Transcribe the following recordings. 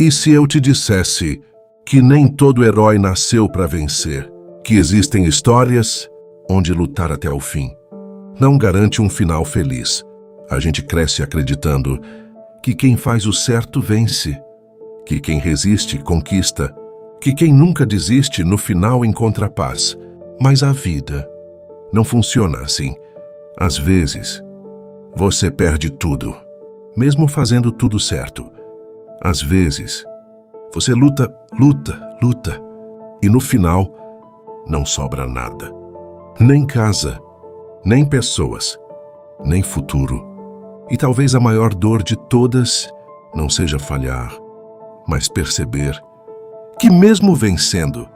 E se eu te dissesse que nem todo herói nasceu para vencer, que existem histórias onde lutar até o fim não garante um final feliz. A gente cresce acreditando que quem faz o certo vence, que quem resiste conquista, que quem nunca desiste no final encontra paz. Mas a vida não funciona assim. Às vezes, você perde tudo, mesmo fazendo tudo certo. Às vezes, você luta, e no final, não sobra nada. Nem casa, nem pessoas, nem futuro. E talvez a maior dor de todas não seja falhar, mas perceber que mesmo vencendo,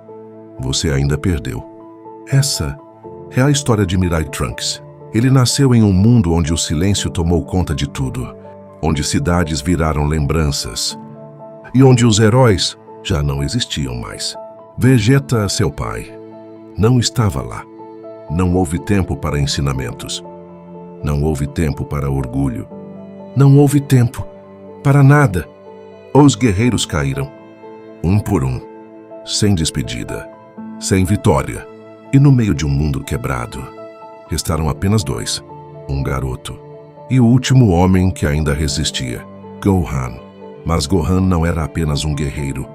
você ainda perdeu. Essa é a história de Mirai Trunks. Ele nasceu em um mundo onde o silêncio tomou conta de tudo, onde cidades viraram lembranças e onde os heróis já não existiam mais. Vegeta, seu pai, não estava lá. Não houve tempo para ensinamentos. Não houve tempo para orgulho. Não houve tempo para nada. Os guerreiros caíram, um por um, sem despedida, sem vitória. E no meio de um mundo quebrado, restaram apenas dois, um garoto e o último homem que ainda resistia, Gohan. Mas Gohan não era apenas um guerreiro.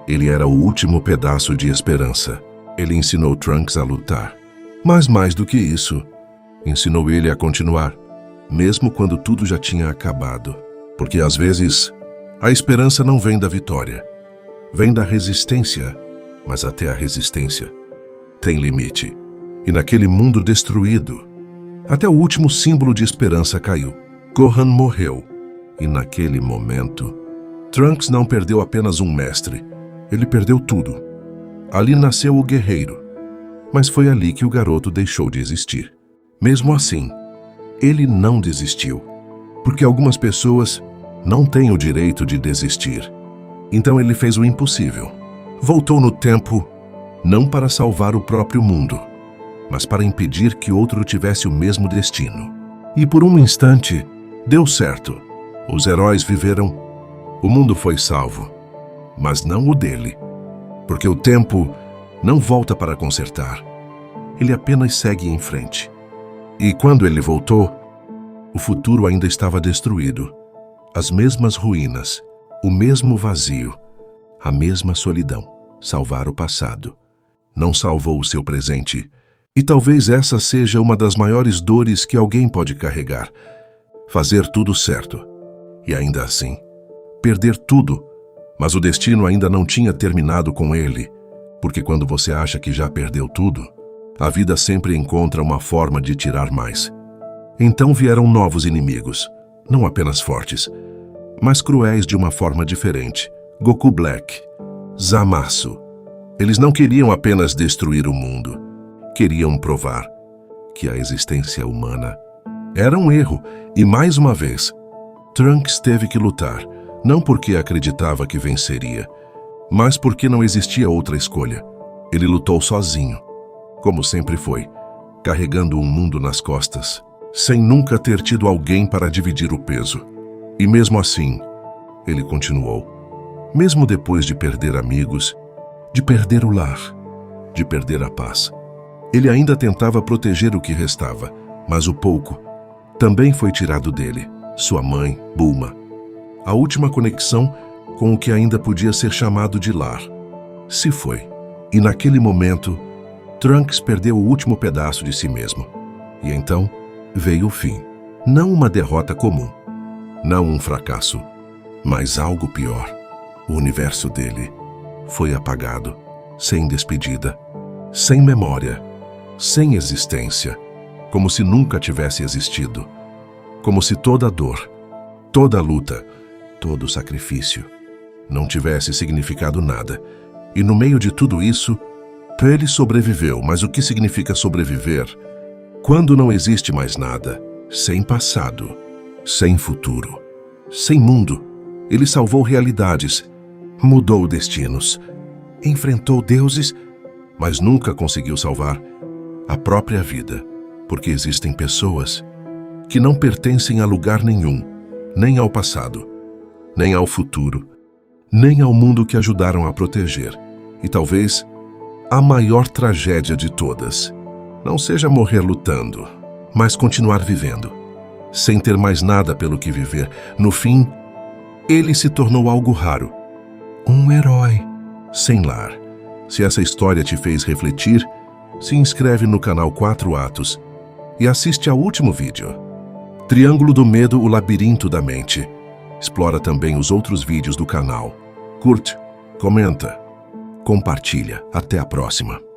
Ele era o último pedaço de esperança. Ele ensinou Trunks a lutar. Mas mais do que isso, ensinou ele a continuar, mesmo quando tudo já tinha acabado. Porque às vezes, a esperança não vem da vitória. Vem da resistência, mas até a resistência tem limite. E naquele mundo destruído, até o último símbolo de esperança caiu. Gohan morreu. E naquele momento, Trunks não perdeu apenas um mestre. Ele perdeu tudo. Ali nasceu o guerreiro. Mas foi ali que o garoto deixou de existir. Mesmo assim, ele não desistiu. Porque algumas pessoas não têm o direito de desistir. Então ele fez o impossível. Voltou no tempo, não para salvar o próprio mundo, mas para impedir que outro tivesse o mesmo destino. E por um instante, deu certo. Os heróis viveram. O mundo foi salvo, mas não o dele. Porque o tempo não volta para consertar. Ele apenas segue em frente. E quando ele voltou, o futuro ainda estava destruído. As mesmas ruínas, o mesmo vazio, a mesma solidão. Salvar o passado não salvou o seu presente. E talvez essa seja uma das maiores dores que alguém pode carregar. Fazer tudo certo. E ainda assim, perder tudo. Mas o destino ainda não tinha terminado com ele. Porque quando você acha que já perdeu tudo, a vida sempre encontra uma forma de tirar mais. Então vieram novos inimigos, não apenas fortes, mas cruéis de uma forma diferente. Goku Black, Zamasu. Eles não queriam apenas destruir o mundo, queriam provar que a existência humana era um erro. E mais uma vez, Trunks teve que lutar, não porque acreditava que venceria, mas porque não existia outra escolha. Ele lutou sozinho, como sempre foi, carregando um mundo nas costas, sem nunca ter tido alguém para dividir o peso. E mesmo assim, ele continuou. Mesmo depois de perder amigos, de perder o lar, de perder a paz. Ele ainda tentava proteger o que restava, mas o pouco também foi tirado dele. Sua mãe, Bulma. A última conexão com o que ainda podia ser chamado de lar. Se foi. E naquele momento, Trunks perdeu o último pedaço de si mesmo. E então, veio o fim. Não uma derrota comum. Não um fracasso. Mas algo pior. O universo dele foi apagado. Sem despedida. Sem memória. Sem existência. Como se nunca tivesse existido. Como se toda a dor, toda a luta, todo o sacrifício não tivesse significado nada. E no meio de tudo isso, ele sobreviveu. Mas o que significa sobreviver? Quando não existe mais nada, sem passado, sem futuro, sem mundo. Ele salvou realidades, mudou destinos, enfrentou deuses, mas nunca conseguiu salvar a própria vida. Porque existem pessoas que não pertencem a lugar nenhum, nem ao passado, nem ao futuro, nem ao mundo que ajudaram a proteger. E talvez a maior tragédia de todas não seja morrer lutando, mas continuar vivendo, sem ter mais nada pelo que viver. No fim, ele se tornou algo raro, um herói sem lar. Se essa história te fez refletir, se inscreve no canal 4 Atos e assiste ao último vídeo. Triângulo do Medo, o labirinto da mente. Explora também os outros vídeos do canal. Curte, comenta, compartilha. Até a próxima.